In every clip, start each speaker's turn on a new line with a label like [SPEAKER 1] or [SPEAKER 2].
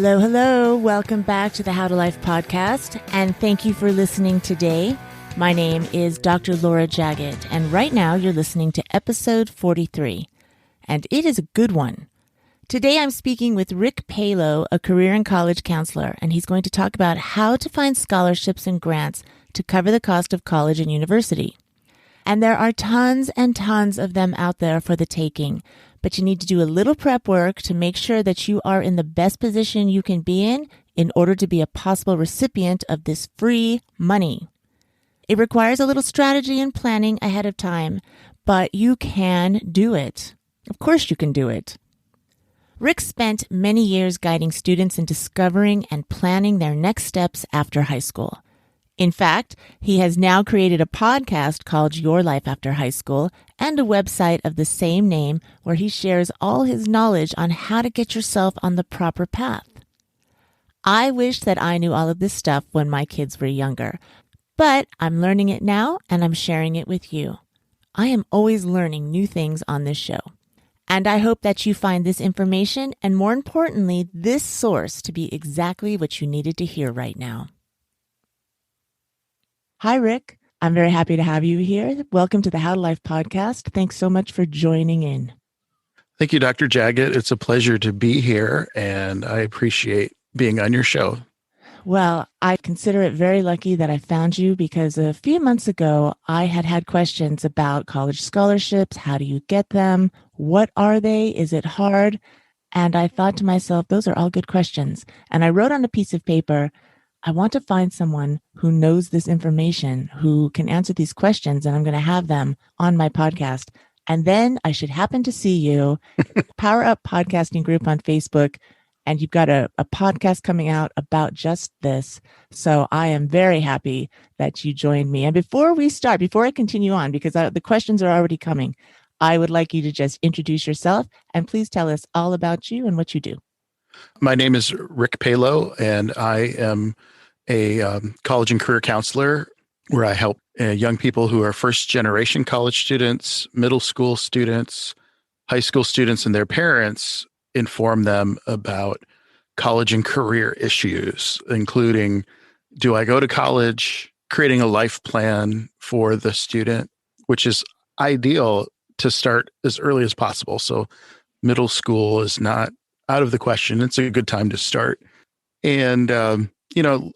[SPEAKER 1] Hello, hello. Welcome back to the How to Life podcast, and thank you for listening today. My name is Dr. Laura Jaggett, and right now you're listening to episode 43, and it is a good one. Today I'm speaking with Rick Palo, a career and college counselor, and he's going to talk about how to find scholarships and grants to cover the cost of college and university. And there are tons and tons of them out there for the taking, but you need to do a little prep work to make sure that you are in the best position you can be in order to be a possible recipient of this free money. It requires a little strategy and planning ahead of time, but you can do it. Of course you can do it. Rick spent many years guiding students in discovering and planning their next steps after high school. In fact, he has now created a podcast called Your Life After High School and a website of the same name where he shares all his knowledge on how to get yourself on the proper path. I wish that I knew all of this stuff when my kids were younger, but I'm learning it now and I'm sharing it with you. I am always learning new things on this show. And I hope that you find this information and, more importantly, this source to be exactly what you needed to hear right now. Hi, Rick. I'm very happy to have you here. Welcome to the How to Life podcast. Thanks so much for joining in.
[SPEAKER 2] Thank you, Dr. Jaggett. It's a pleasure to be here, and I appreciate being on your show.
[SPEAKER 1] Well, I consider it very lucky that I found you because a few months ago, I had questions about college scholarships. How do you get them? What are they? Is it hard? And I thought to myself, those are all good questions. And I wrote on a piece of paper, I want to find someone who knows this information, who can answer these questions, and I'm going to have them on my podcast. And then I should happen to see you, Power Up Podcasting Group on Facebook, and you've got a podcast coming out about just this. So I am very happy that you joined me. And before I continue on, because the questions are already coming, I would like you to just introduce yourself and please tell us all about you and what you do.
[SPEAKER 2] My name is Rick Palo, and I am a college and career counselor where I help young people who are first-generation college students, middle school students, high school students, and their parents, inform them about college and career issues, including, do I go to college, creating a life plan for the student, which is ideal to start as early as possible. So middle school is not out of the question. It's a good time to start. And,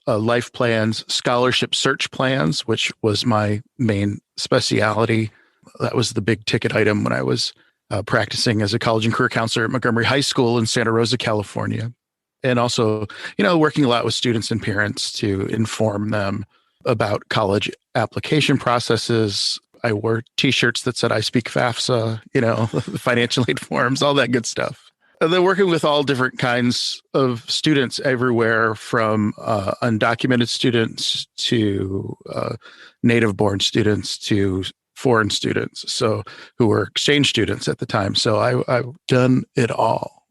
[SPEAKER 2] life plans, scholarship search plans, which was my main specialty. That was the big ticket item when I was practicing as a college and career counselor at Montgomery High School in Santa Rosa, California. And also, working a lot with students and parents to inform them about college application processes. I wore T-shirts that said, I speak FAFSA, financial aid forms, all that good stuff. And then working with all different kinds of students everywhere from undocumented students to native-born students to foreign students, so who were exchange students at the time. So I've done it all.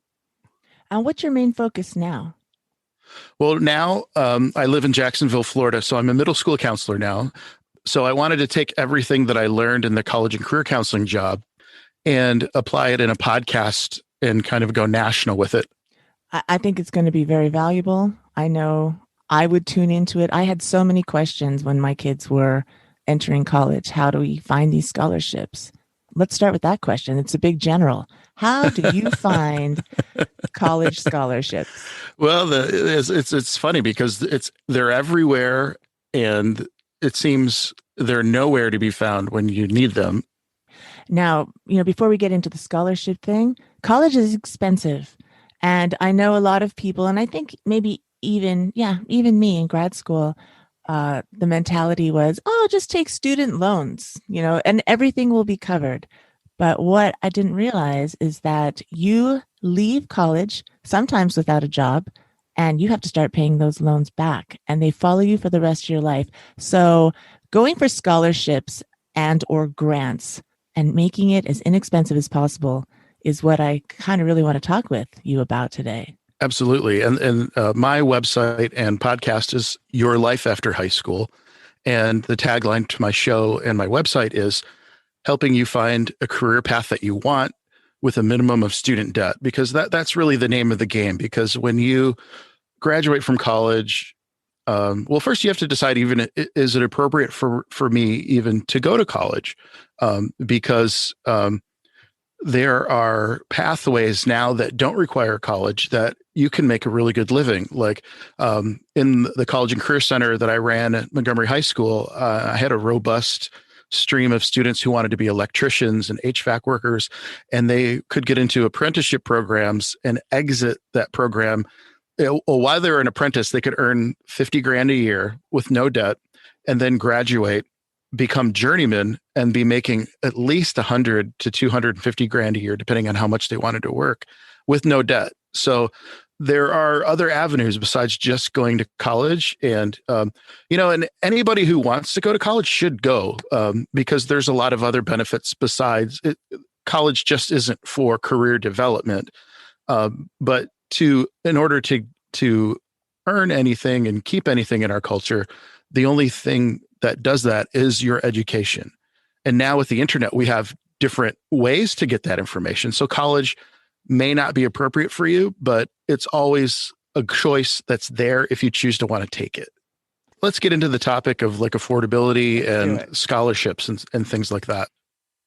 [SPEAKER 1] And what's your main focus now?
[SPEAKER 2] Well, now I live in Jacksonville, Florida, so I'm a middle school counselor now. So I wanted to take everything that I learned in the college and career counseling job and apply it in a podcast and kind of go national with it.
[SPEAKER 1] I think it's going to be very valuable. I know I would tune into it. I had so many questions when my kids were entering college. How do we find these scholarships? Let's start with that question. It's a big general. How do you find college scholarships?
[SPEAKER 2] Well, it's funny because they're everywhere, and it seems they're nowhere to be found when you need them.
[SPEAKER 1] Now, before we get into the scholarship thing, college is expensive. And I know a lot of people, and I think maybe even me in grad school, the mentality was, just take student loans, and everything will be covered. But what I didn't realize is that you leave college sometimes without a job, and you have to start paying those loans back, and they follow you for the rest of your life. So going for scholarships and or grants and making it as inexpensive as possible is what I kind of really want to talk with you about today.
[SPEAKER 2] Absolutely. And my website and podcast is Your Life After High School. And the tagline to my show and my website is helping you find a career path that you want with a minimum of student debt, because that's really the name of the game. Because when you graduate from college, well, first you have to decide, even is it appropriate for me even to go to college? Because there are pathways now that don't require college that you can make a really good living. Like in the College and Career Center that I ran at Montgomery High School, I had a robust stream of students who wanted to be electricians and HVAC workers, and they could get into apprenticeship programs and exit that program. While they were an apprentice, they could earn 50 grand a year with no debt, and then graduate, become journeymen, and be making at least 100 to 250 grand a year, depending on how much they wanted to work, with no debt. So there are other avenues besides just going to college. And, and anybody who wants to go to college should go, because there's a lot of other benefits besides it. College just isn't for career development. But in order to earn anything and keep anything in our culture, the only thing that does that is your education. And now with the internet, we have different ways to get that information. So college may not be appropriate for you, but it's always a choice that's there if you choose to want to take it. Let's get into the topic of like affordability and scholarships and things like that.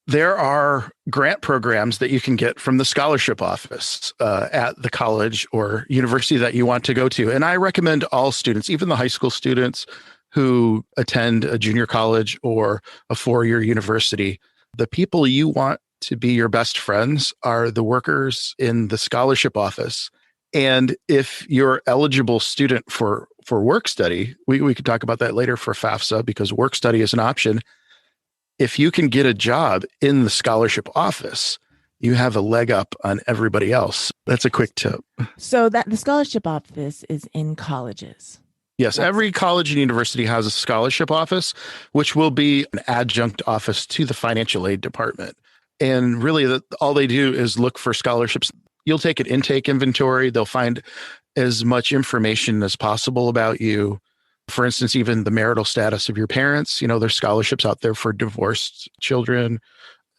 [SPEAKER 2] There are grant programs that you can get from the scholarship office at the college or university that you want to go to. And I recommend all students, even the high school students who attend a junior college or a four-year university, the people you want to be your best friends are the workers in the scholarship office. And if you're eligible student for work study, we could talk about that later for FAFSA, because work study is an option. If you can get a job in the scholarship office, you have a leg up on everybody else. That's a quick tip.
[SPEAKER 1] So that the scholarship office is in colleges.
[SPEAKER 2] Yes, every college and university has a scholarship office, which will be an adjunct office to the financial aid department. And really, all they do is look for scholarships. You'll take an intake inventory. They'll find as much information as possible about you. For instance, even the marital status of your parents. There's scholarships out there for divorced children,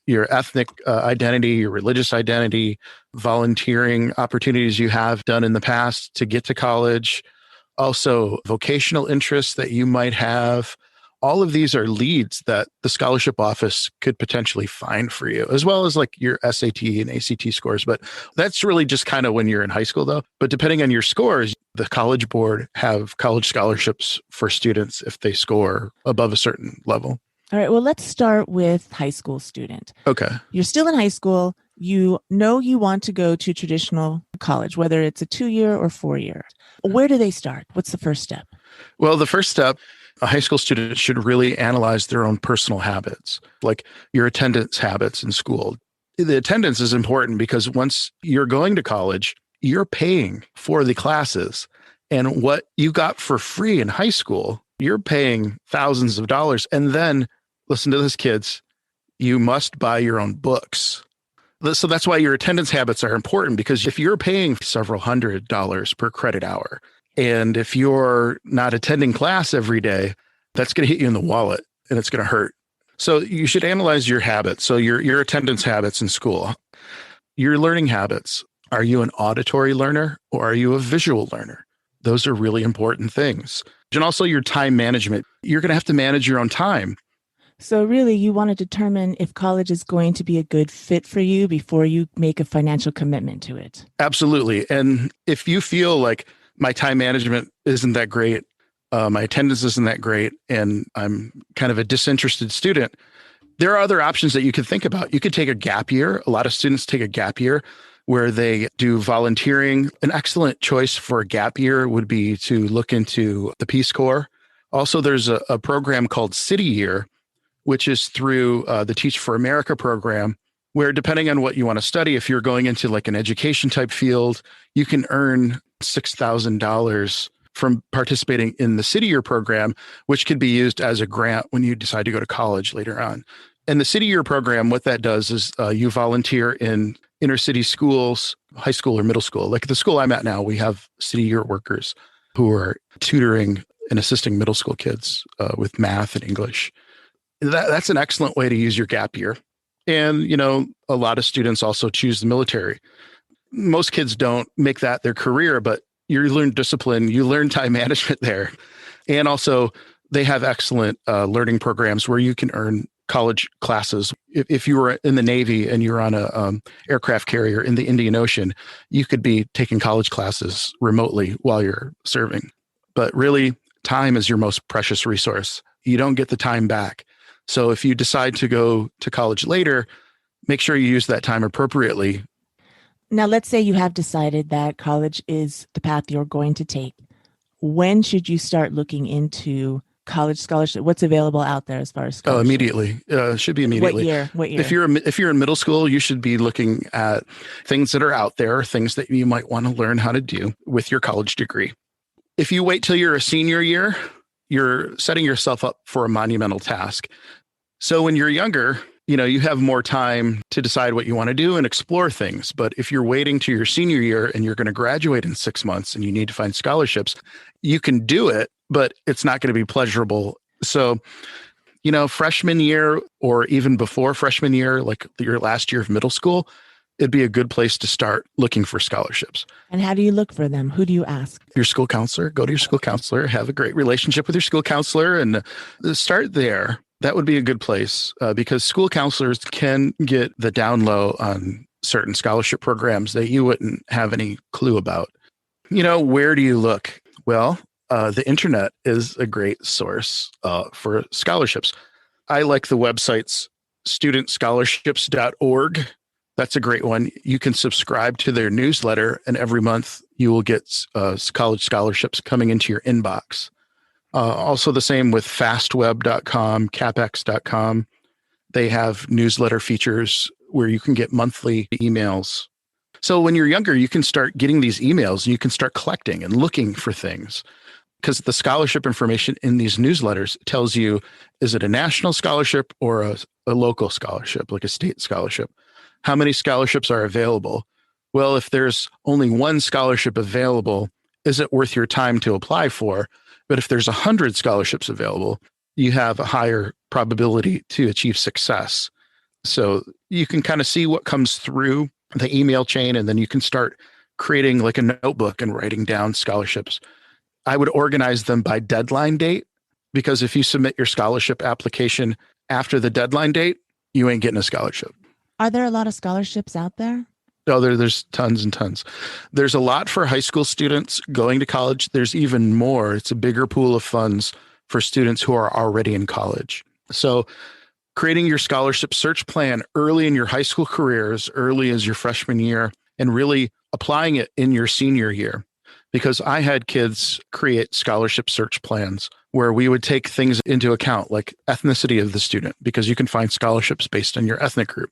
[SPEAKER 2] your ethnic identity, your religious identity, volunteering opportunities you have done in the past to get to college. Also, vocational interests that you might have. All of these are leads that the scholarship office could potentially find for you, as well as like your SAT and ACT scores. But that's really just kind of when you're in high school, though. But depending on your scores, the College Board have college scholarships for students if they score above a certain level.
[SPEAKER 1] All right. Well, let's start with high school student.
[SPEAKER 2] Okay.
[SPEAKER 1] You're still in high school. You know you want to go to traditional college, whether it's a 2-year or 4-year. Where do they start? What's the first step?
[SPEAKER 2] Well, the first step, a high school student should really analyze their own personal habits, like your attendance habits in school. The attendance is important because once you're going to college, you're paying for the classes. And what you got for free in high school, you're paying thousands of dollars. And then, listen to this, kids, you must buy your own books. So that's why your attendance habits are important, because if you're paying several $100s per credit hour, and if you're not attending class every day, that's going to hit you in the wallet and it's going to hurt. So you should analyze your habits. So your attendance habits in school, your learning habits. Are you an auditory learner or are you a visual learner? Those are really important things. And also your time management. You're going to have to manage your own time.
[SPEAKER 1] So really, you want to determine if college is going to be a good fit for you before you make a financial commitment to it.
[SPEAKER 2] Absolutely. And if you feel like my time management isn't that great, my attendance isn't that great, and I'm kind of a disinterested student, there are other options that you could think about. You could take a gap year. A lot of students take a gap year where they do volunteering. An excellent choice for a gap year would be to look into the Peace Corps. Also, there's a program called City Year, which is through the Teach for America program, where depending on what you want to study, if you're going into like an education type field, you can earn $6,000 from participating in the City Year program, which could be used as a grant when you decide to go to college later on. And the City Year program, what that does is you volunteer in inner city schools, high school or middle school. Like the school I'm at now, we have City Year workers who are tutoring and assisting middle school kids with math and English. That's an excellent way to use your gap year. And, a lot of students also choose the military. Most kids don't make that their career, but you learn discipline, you learn time management there. And also, they have excellent learning programs where you can earn college classes. If you were in the Navy and you're on a aircraft carrier in the Indian Ocean, you could be taking college classes remotely while you're serving. But really, time is your most precious resource. You don't get the time back. So if you decide to go to college later, make sure you use that time appropriately.
[SPEAKER 1] Now, let's say you have decided that college is the path you're going to take. When should you start looking into college scholarship? What's available out there as far as scholarships?
[SPEAKER 2] Oh, immediately. Should be immediately.
[SPEAKER 1] What year?
[SPEAKER 2] If you're in middle school, you should be looking at things that are out there, things that you might want to learn how to do with your college degree. If you wait till you're a senior year, you're setting yourself up for a monumental task. So when you're younger, you have more time to decide what you want to do and explore things. But if you're waiting to your senior year and you're going to graduate in 6 months and you need to find scholarships, you can do it, but it's not going to be pleasurable. So, freshman year or even before freshman year, like your last year of middle school, it'd be a good place to start looking for scholarships.
[SPEAKER 1] And how do you look for them? Who do you ask?
[SPEAKER 2] Your school counselor. Go to your school counselor, have a great relationship with your school counselor, and start there. That would be a good place because school counselors can get the down low on certain scholarship programs that you wouldn't have any clue about. Where do you look? Well, the internet is a great source for scholarships. I like the websites studentscholarships.org. That's a great one. You can subscribe to their newsletter, and every month you will get college scholarships coming into your inbox. Also the same with fastweb.com, capex.com. They have newsletter features where you can get monthly emails. So when you're younger, you can start getting these emails and you can start collecting and looking for things because the scholarship information in these newsletters tells you, is it a national scholarship or a local scholarship, like a state scholarship? How many scholarships are available? Well, if there's only one scholarship available, is it worth your time to apply for? But if there's 100 scholarships available, you have a higher probability to achieve success. So you can kind of see what comes through the email chain, and then you can start creating like a notebook and writing down scholarships. I would organize them by deadline date, because if you submit your scholarship application after the deadline date, you ain't getting a scholarship.
[SPEAKER 1] Are there a lot of scholarships out there?
[SPEAKER 2] No, there's tons and tons. There's a lot for high school students going to college. There's even more. It's a bigger pool of funds for students who are already in college. So creating your scholarship search plan early in your high school career, as early as your freshman year, and really applying it in your senior year. Because I had kids create scholarship search plans where we would take things into account, like ethnicity of the student, because you can find scholarships based on your ethnic group.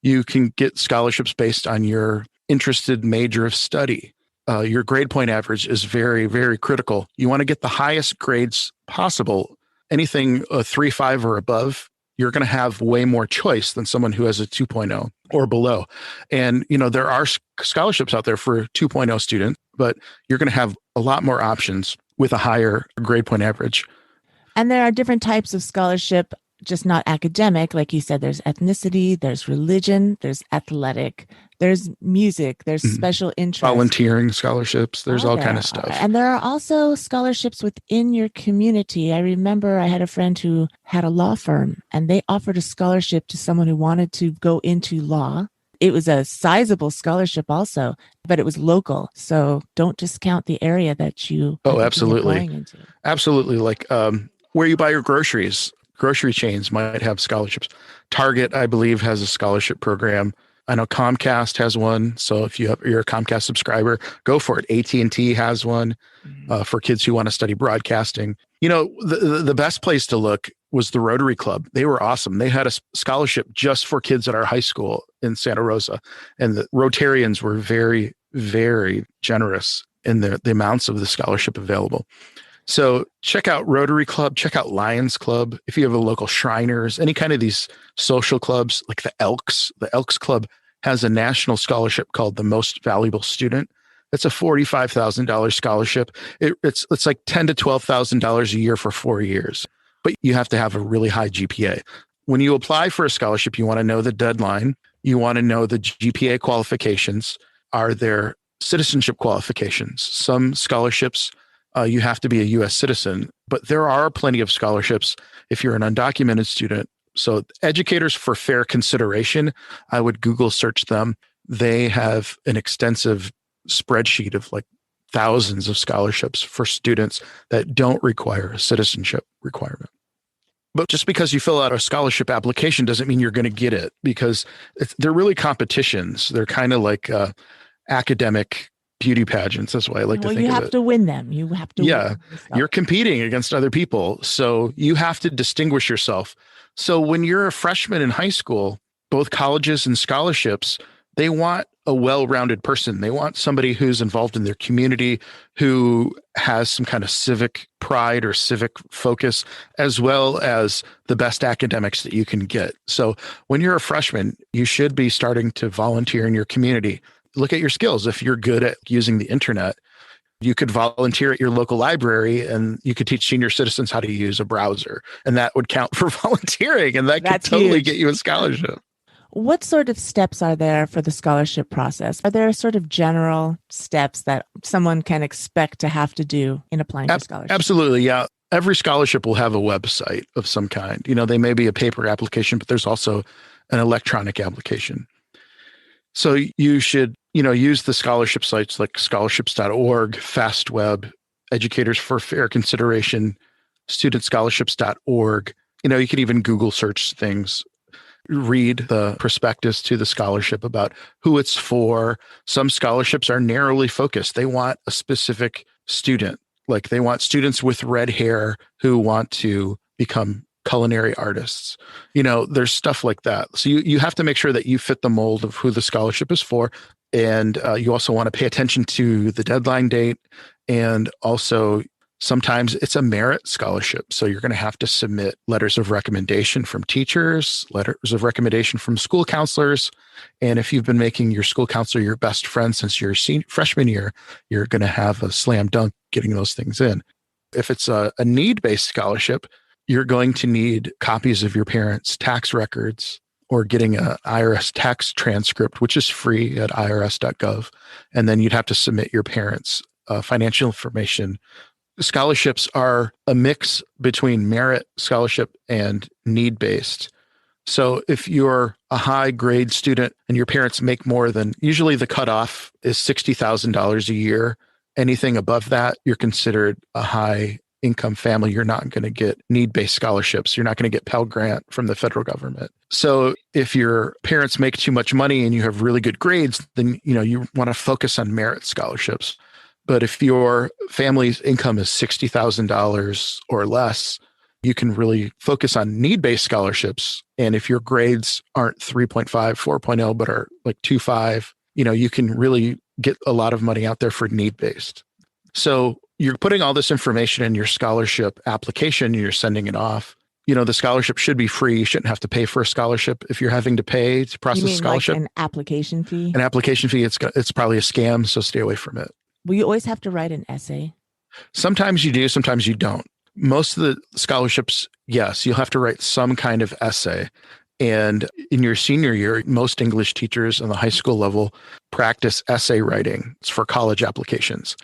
[SPEAKER 2] You can get scholarships based on your interested major of study. Your grade point average is very, very critical. You want to get the highest grades possible. Anything 3.5 or above, you're going to have way more choice than someone who has a 2.0 or below. And, there are scholarships out there for 2.0 students, but you're going to have a lot more options with a higher grade point average.
[SPEAKER 1] And there are different types of scholarship, just not academic. Like you said, there's ethnicity, there's religion, there's athletic, there's music, there's special interest.
[SPEAKER 2] Volunteering scholarships, there's all kind of stuff.
[SPEAKER 1] And there are also scholarships within your community. I remember I had a friend who had a law firm, and they offered a scholarship to someone who wanted to go into law. It was a sizable scholarship also, but it was local. So don't discount the area that you are going into.
[SPEAKER 2] Absolutely. Like where you buy your groceries. Grocery chains might have scholarships. Target, I believe, has a scholarship program. I know Comcast has one. So if you're a Comcast subscriber, go for it. AT&T has one for kids who want to study broadcasting. The best place to look was the Rotary Club. They were awesome. They had a scholarship just for kids at our high school in Santa Rosa. And the Rotarians were very, very generous in the amounts of the scholarship available. So check out Rotary Club, check out Lions Club. If you have a local Shriners, any kind of these social clubs like the Elks Club has a national scholarship called the Most Valuable Student. It's a $45,000 scholarship. It's like $10,000 to $12,000 a year for 4 years, but you have to have a really high GPA. when you apply for a scholarship, you want to know the deadline. You want to know the GPA qualifications. Are there citizenship qualifications? Some scholarships, you have to be a U.S. citizen, but there are plenty of scholarships if you're an undocumented student. So Educators for Fair Consideration, I would Google search them. They have an extensive spreadsheet of like thousands of scholarships for students that don't require a citizenship requirement. But just because you fill out a scholarship application doesn't mean you're going to get it, because they're really competitions. They're kind of like academic beauty pageants. That's why I like to think of it.
[SPEAKER 1] You have to win them. You have to win.
[SPEAKER 2] You're competing against other people. So you have to distinguish yourself. So when you're a freshman in high school, both colleges and scholarships, they want a well-rounded person. They want somebody who's involved in their community, who has some kind of civic pride or civic focus, as well as the best academics that you can get. So when you're a freshman, you should be starting to volunteer in your community. Look at your skills. If you're good at using the internet, you could volunteer at your local library and you could teach senior citizens how to use a browser, and that would count for volunteering, and that could totally get you a scholarship.
[SPEAKER 1] What sort of steps are there for the scholarship process? Are there sort of general steps that someone can expect to have to do in applying for scholarship?
[SPEAKER 2] Absolutely, yeah. Every scholarship will have a website of some kind. They may be a paper application, but there's also an electronic application. So you should, use the scholarship sites like scholarships.org, FastWeb, Educators for Fair Consideration, studentscholarships.org. You can even Google search things. Read the prospectus to the scholarship about who it's for. Some scholarships are narrowly focused. They want a specific student. Like they want students with red hair who want to become culinary artists. There's stuff like that. So you have to make sure that you fit the mold of who the scholarship is for. And you also want to pay attention to the deadline date. And also sometimes it's a merit scholarship. So you're going to have to submit letters of recommendation from teachers, letters of recommendation from school counselors. And if you've been making your school counselor your best friend since your freshman year, you're going to have a slam dunk getting those things in. If it's a need-based scholarship, you're going to need copies of your parents' tax records or getting an IRS tax transcript, which is free at irs.gov. And then you'd have to submit your parents' financial information. Scholarships are a mix between merit scholarship and need-based. So if you're a high grade student and your parents make more than, usually the cutoff is $60,000 a year. Anything above that, you're considered a high income family. You're not going to get need-based scholarships. You're not going to get Pell Grant from the federal government. So if your parents make too much money and you have really good grades, then you want to focus on merit scholarships. But if your family's income is $60,000 or less, you can really focus on need-based scholarships. And if your grades aren't 3.5, 4.0, but are like 2.5, you can really get a lot of money out there for need-based. So you're putting all this information in your scholarship application and you're sending it off. The scholarship should be free. You shouldn't have to pay for a scholarship. If you're having to pay to process a scholarship,
[SPEAKER 1] like an application fee?
[SPEAKER 2] An application fee, it's probably a scam, so stay away from it.
[SPEAKER 1] Will you always have to write an essay?
[SPEAKER 2] Sometimes you do, sometimes you don't. Most of the scholarships, yes, you'll have to write some kind of essay. And in your senior year, most English teachers on the high school level practice essay writing. It's for college applications.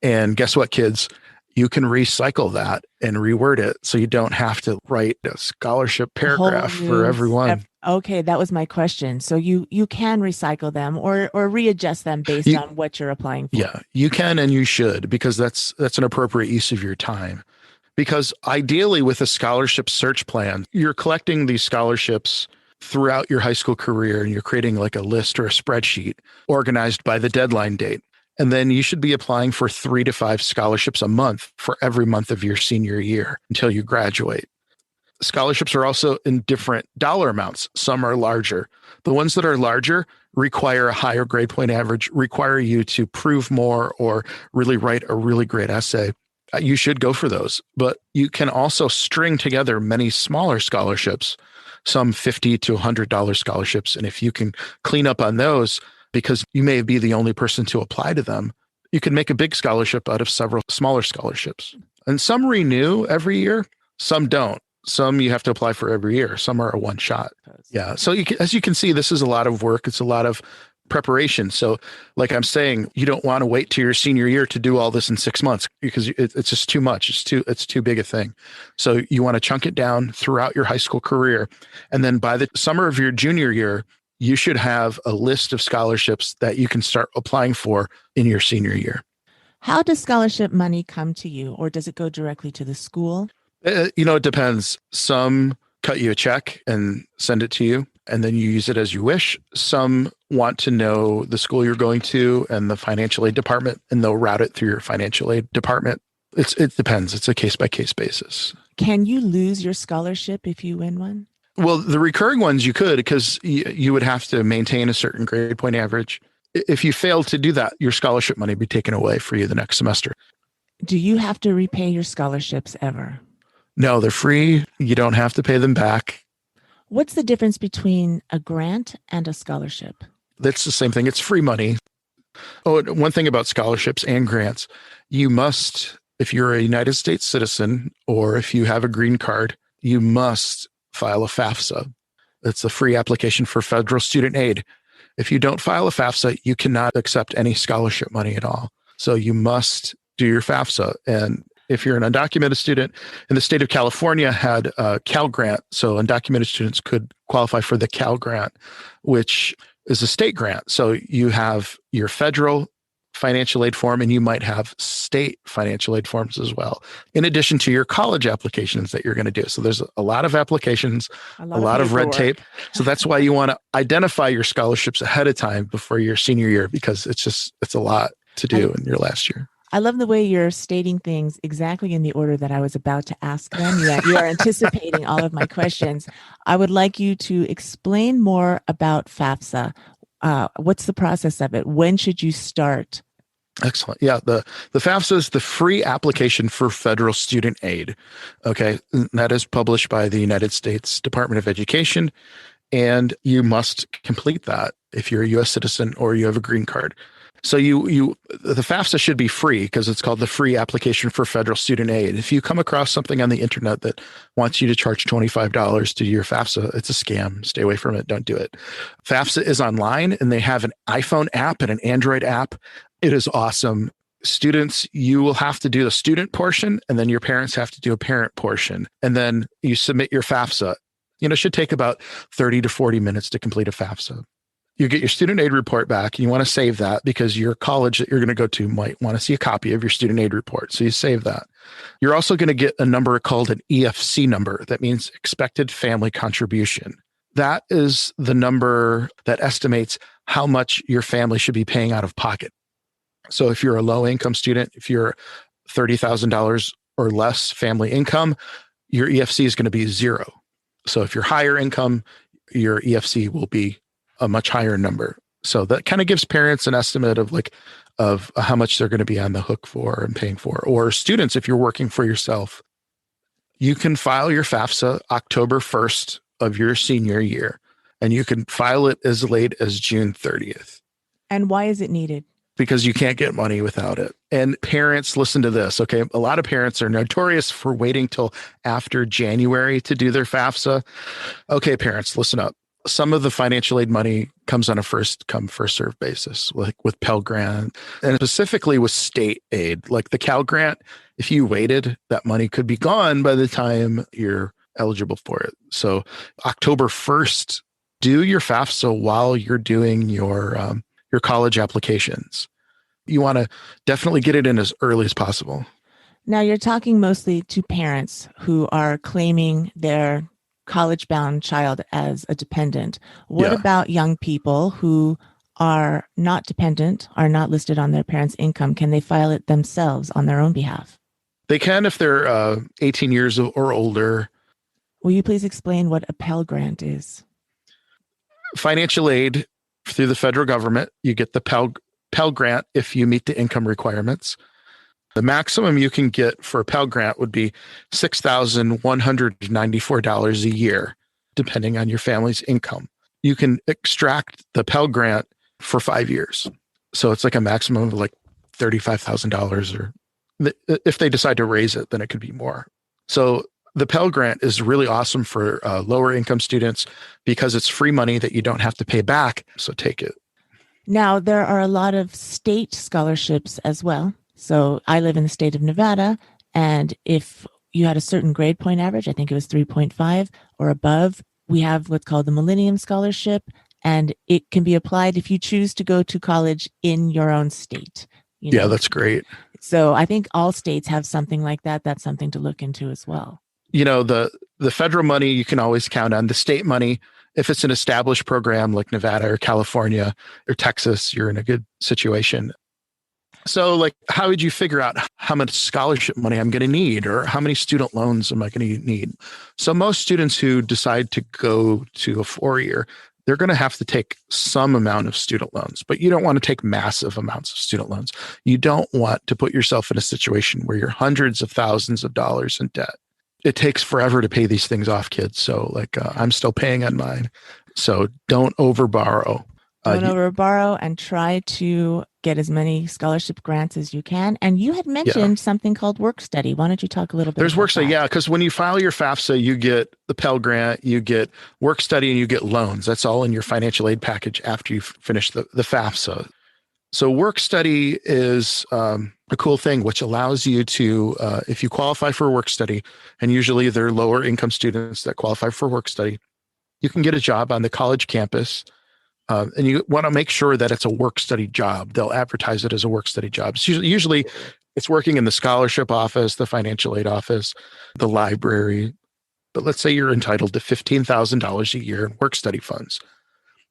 [SPEAKER 2] And guess what, kids? You can recycle that and reword it so you don't have to write a scholarship paragraph for everyone.
[SPEAKER 1] Okay, that was my question. So you can recycle them or readjust them based on what you're applying for.
[SPEAKER 2] Yeah, you can and you should, because that's an appropriate use of your time. Because ideally with a scholarship search plan, you're collecting these scholarships throughout your high school career and you're creating like a list or a spreadsheet organized by the deadline date. And then you should be applying for 3 to 5 scholarships a month for every month of your senior year until you graduate. Scholarships are also in different dollar amounts. Some are larger. The ones that are larger require a higher grade point average, require you to prove more or really write a really great essay. You should go for those. But you can also string together many smaller scholarships, some $50 to $100 scholarships. And if you can clean up on those, because you may be the only person to apply to them, you can make a big scholarship out of several smaller scholarships. And some renew every year, some don't. Some you have to apply for every year. Some are a one shot. Yeah. So as you can see, this is a lot of work. It's a lot of preparation. So like I'm saying, you don't want to wait to your senior year to do all this in 6 months because it's just too much. It's too big a thing. So you want to chunk it down throughout your high school career. And then by the summer of your junior year, you should have a list of scholarships that you can start applying for in your senior year.
[SPEAKER 1] How does scholarship money come to you, or does it go directly to the school?
[SPEAKER 2] It depends. Some cut you a check and send it to you, and then you use it as you wish. Some want to know the school you're going to and the financial aid department, and they'll route it through your financial aid department. It depends. It's a case-by-case basis.
[SPEAKER 1] Can you lose your scholarship if you win one?
[SPEAKER 2] Well, the recurring ones you could, because you would have to maintain a certain grade point average. If you fail to do that, your scholarship money would be taken away for you the next semester.
[SPEAKER 1] Do you have to repay your scholarships ever?
[SPEAKER 2] No, they're free. You don't have to pay them back.
[SPEAKER 1] What's the difference between a grant and a scholarship?
[SPEAKER 2] That's the same thing. It's free money. Oh, one thing about scholarships and grants, you must, if you're a United States citizen or if you have a green card, you must file a FAFSA. It's a free application for federal student aid. If you don't file a FAFSA, you cannot accept any scholarship money at all. So you must do your FAFSA. And if you're an undocumented student, in the state of California had a Cal Grant. So undocumented students could qualify for the Cal Grant, which is a state grant. So you have your federal financial aid form, and you might have state financial aid forms as well, in addition to your college applications that you're going to do. So there's a lot of applications, a lot of red tape. So that's why you want to identify your scholarships ahead of time before your senior year, because it's a lot to do in your last year.
[SPEAKER 1] I love the way you're stating things exactly in the order that I was about to ask them. You are anticipating all of my questions. I would like you to explain more about FAFSA. What's the process of it? When should you start?
[SPEAKER 2] Excellent. Yeah, the FAFSA is the free application for federal student aid. Okay, that is published by the United States Department of Education, and you must complete that if you're a U.S. citizen or you have a green card. So the FAFSA should be free because it's called the free application for federal student aid. If you come across something on the internet that wants you to charge $25 to do your FAFSA, it's a scam. Stay away from it. Don't do it. FAFSA is online, and they have an iPhone app and an Android app. It is awesome. Students, you will have to do the student portion, and then your parents have to do a parent portion. And then you submit your FAFSA. It should take about 30 to 40 minutes to complete a FAFSA. You get your student aid report back, and you want to save that because your college that you're going to go to might want to see a copy of your student aid report. So you save that. You're also going to get a number called an EFC number. That means expected family contribution. That is the number that estimates how much your family should be paying out of pocket. So if you're a low income student, if you're $30,000 or less family income, your EFC is going to be zero. So if you're higher income, your EFC will be a much higher number. So that kind of gives parents an estimate of how much they're going to be on the hook for and paying for. Or students, if you're working for yourself, you can file your FAFSA October 1st of your senior year, and you can file it as late as June 30th.
[SPEAKER 1] And why is it needed?
[SPEAKER 2] Because you can't get money without it. And parents, listen to this, okay? A lot of parents are notorious for waiting till after January to do their FAFSA. Okay, parents, listen up. Some of the financial aid money comes on a first come, first serve basis, like with Pell Grant, and specifically with state aid, like the Cal Grant. If you waited, that money could be gone by the time you're eligible for it. So October 1st, do your FAFSA while you're doing your college applications. You want to definitely get it in as early as possible.
[SPEAKER 1] Now, you're talking mostly to parents who are claiming their college-bound child as a dependent. What about young people who are not dependent, are not listed on their parents' income? Can they file it themselves on their own behalf?
[SPEAKER 2] They can if they're 18 years or older.
[SPEAKER 1] Will you please explain what a Pell Grant is?
[SPEAKER 2] Financial aid through the federal government. You get the Pell Grant if you meet the income requirements. The maximum you can get for a Pell Grant would be $6,194 a year, depending on your family's income. You can extract the Pell Grant for 5 years. So it's like a maximum of like $35,000, or if they decide to raise it, then it could be more. So The Pell Grant is really awesome for lower income students because it's free money that you don't have to pay back. So take it.
[SPEAKER 1] Now, there are a lot of state scholarships as well. So I live in the state of Nevada, and if you had a certain grade point average, I think it was 3.5 or above, we have what's called the Millennium Scholarship, and it can be applied if you choose to go to college in your own state.
[SPEAKER 2] Yeah, that's great.
[SPEAKER 1] So I think all states have something like that. That's something to look into as well.
[SPEAKER 2] The federal money you can always count on. The state money, if it's an established program like Nevada or California or Texas, you're in a good situation. So how would you figure out how much scholarship money I'm going to need or how many student loans am I going to need? So most students who decide to go to a 4-year, they're going to have to take some amount of student loans, but you don't want to take massive amounts of student loans. You don't want to put yourself in a situation where you're hundreds of thousands of dollars in debt. It takes forever to pay these things off, kids. So I'm still paying on mine. So don't overborrow.
[SPEAKER 1] Don't overborrow and try to get as many scholarship grants as you can. And you had mentioned something called work study. Why don't you talk a little bit
[SPEAKER 2] There's
[SPEAKER 1] about
[SPEAKER 2] work study,
[SPEAKER 1] that?
[SPEAKER 2] yeah, because when you file your FAFSA, you get the Pell Grant, you get work study, and you get loans. That's all in your financial aid package after you finish the FAFSA. So work study is a cool thing, which allows you to, if you qualify for a work study, and usually they're lower income students that qualify for work study, you can get a job on the college campus. And you want to make sure that it's a work study job. They'll advertise it as a work study job. So usually it's working in the scholarship office, the financial aid office, the library. But let's say you're entitled to $15,000 a year in work study funds.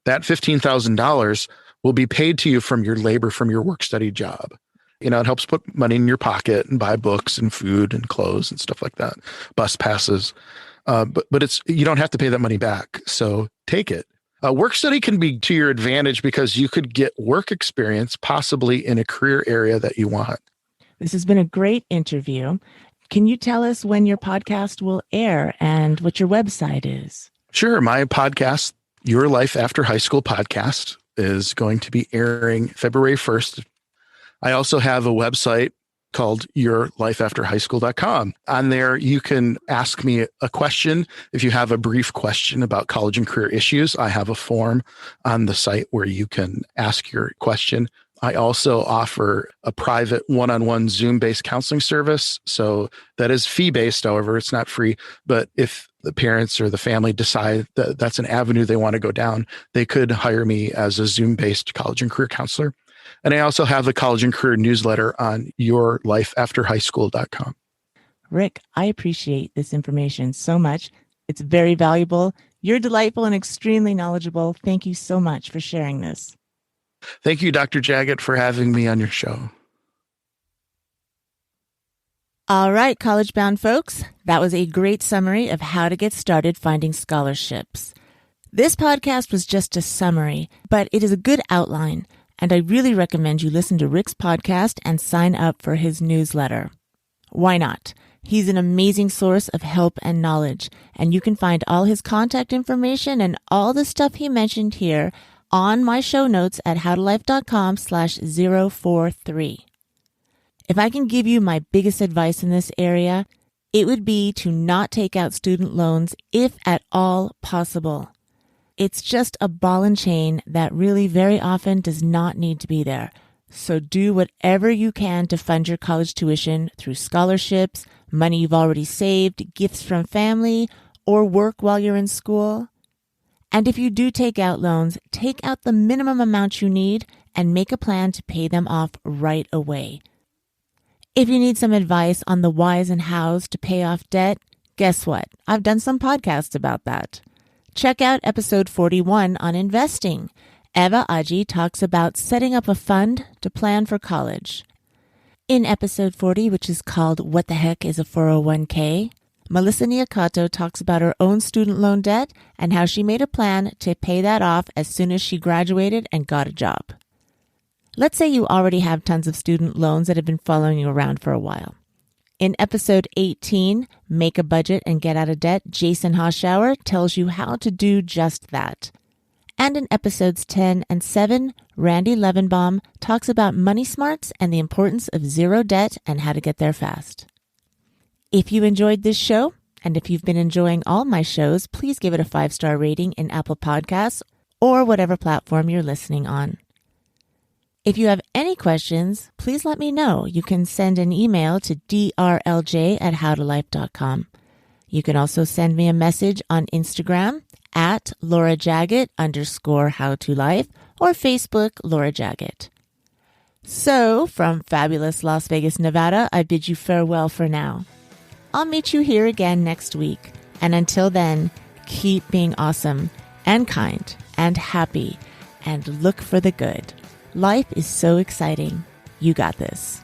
[SPEAKER 2] That $15,000 will be paid to you from your labor from your work study job. It helps put money in your pocket and buy books and food and clothes and stuff like that, bus passes. But you don't have to pay that money back. So take it. Work study can be to your advantage because you could get work experience possibly in a career area that you want.
[SPEAKER 1] This has been a great interview. Can you tell us when your podcast will air and what your website is?
[SPEAKER 2] Sure. My podcast, Your Life After High School podcast, is going to be airing February 1st. I also have a website called yourlifeafterhighschool.com. On there, you can ask me a question. If you have a brief question about college and career issues, I have a form on the site where you can ask your question. I also offer a private one-on-one Zoom-based counseling service. So that is fee-based, however, it's not free. But if the parents or the family decide that that's an avenue they want to go down, they could hire me as a Zoom-based college and career counselor. And I also have the college and career newsletter on yourlifeafterhighschool.com.
[SPEAKER 1] Rick, I appreciate this information so much. It's very valuable. You're delightful and extremely knowledgeable. Thank you so much for sharing this.
[SPEAKER 2] Thank you, Dr. Jaggett, for having me on your show.
[SPEAKER 1] All right, college-bound folks, that was a great summary of how to get started finding scholarships. This podcast was just a summary, but it is a good outline. And I really recommend you listen to Rick's podcast and sign up for his newsletter. Why not? He's an amazing source of help and knowledge, and you can find all his contact information and all the stuff he mentioned here on my show notes at howtolife.com/043. If I can give you my biggest advice in this area, it would be to not take out student loans if at all possible. It's just a ball and chain that really very often does not need to be there. So do whatever you can to fund your college tuition through scholarships, money you've already saved, gifts from family, or work while you're in school. And if you do take out loans, take out the minimum amount you need and make a plan to pay them off right away. If you need some advice on the whys and hows to pay off debt, guess what? I've done some podcasts about that. Check out episode 41 on investing. Eva Aji talks about setting up a fund to plan for college. In episode 40, which is called What the Heck is a 401k, Melissa Niakato talks about her own student loan debt and how she made a plan to pay that off as soon as she graduated and got a job. Let's say you already have tons of student loans that have been following you around for a while. In episode 18, Make a Budget and Get Out of Debt, Jason Hoschauer tells you how to do just that. And in episodes 10 and 7, Randy Levenbaum talks about money smarts and the importance of zero debt and how to get there fast. If you enjoyed this show And if you've been enjoying all my shows, please give it a 5-star rating in Apple Podcasts or whatever platform you're listening on. If you have any questions, please let me know. You can send an email to drlj@howtolife.com. You can also send me a message on Instagram at LauraJaggett_howtolife or Facebook Laura Jaggett. So, from fabulous Las Vegas, Nevada, I bid you farewell for now. I'll meet you here again next week. And until then, keep being awesome and kind and happy and look for the good. Life is so exciting. You got this.